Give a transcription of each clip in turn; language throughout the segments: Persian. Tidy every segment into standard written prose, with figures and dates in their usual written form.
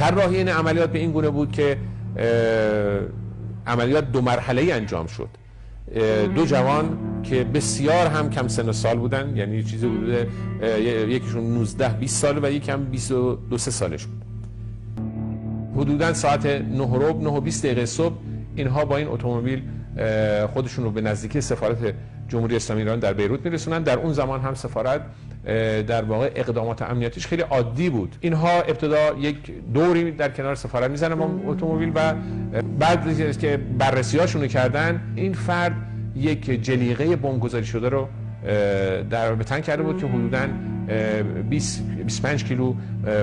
طراحی این عملیات به این گونه بود که عملیات 2 مرحله‌ای انجام شد. 2 جوان که بسیار هم کم سن و سال بودن، یعنی چیزی حدود یکیشون 19-20 ساله و یکم 22-23 سالش بود. حدوداً ساعت 9:20 صبح اینها با این اتومبیل خودشون رو به نزدیکی سفارت جمهوری اسلامی ایران در بیروت میرسونن. در اون زمان هم سفارت در واقع اقدامات امنیتیش خیلی عادی بود. اینها ابتدا یک دوری در کنار سفارت میزنن با اتومبیل و بعد که بررسی‌هاشون کردن، این فرد یک جلیقه بمبگذاری شده رو در به تن کرده بود که حدوداً 20-25 کیلو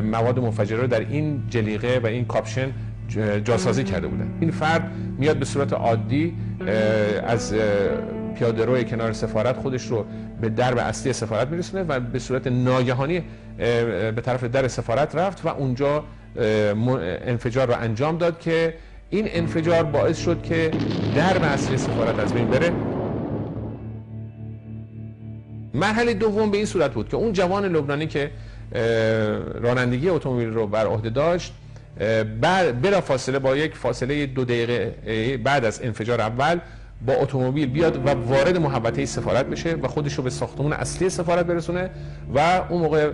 مواد منفجره رو در این جلیقه و این کاپشن جاسازی کرده بودن. این فرد میاد به صورت عادی از پیاده‌روی کنار سفارت خودش رو به درب اصلی سفارت میرسونه و به صورت ناگهانی به طرف در سفارت رفت و اونجا انفجار رو انجام داد که این انفجار باعث شد که درب اصلی سفارت از بین بره. مرحله دوم به این صورت بود که اون جوان لبنانی که رانندگی اتومبیل رو بر عهده داشت، بلافاصله با یک فاصله 2 دقیقه بعد از انفجار اول با اتومبیل بیاد و وارد محوطه سفارت بشه و خودش رو به ساختمان اصلی سفارت برسونه و اون موقع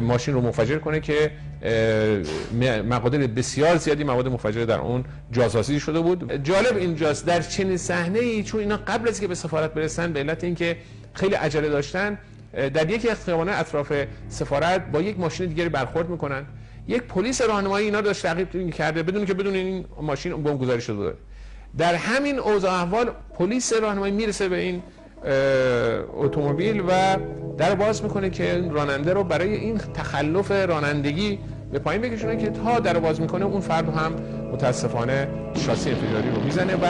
ماشین رو منفجر کنه که مقادیر بسیار زیادی مواد منفجره در اون جاسازی شده بود. جالب اینجاست در چنین صحنه‌ای، چون اینا قبل از که به سفارت برسن به علت اینکه خیلی عجله داشتن، در یکی از خیابان‌های اطراف سفارت با یک ماشین دیگری برخورد میکنن. یک پلیس راهنمایی اینا داشت تعقیب کرده بدون که بدون این ماشین بمبگذاری شده بود. در همین اوضاع احوال پلیس راهنمایی میرسه به این اتومبیل و در باز میکنه که راننده رو برای این تخلف رانندگی به پایین بکشونه که تا در باز میکنه اون فرد هم متاسفانه شاسی انفجاری رو میزنه و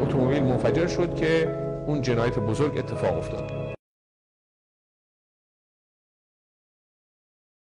اتومبیل منفجر شد که اون جنایت بزرگ اتفاق افتاد.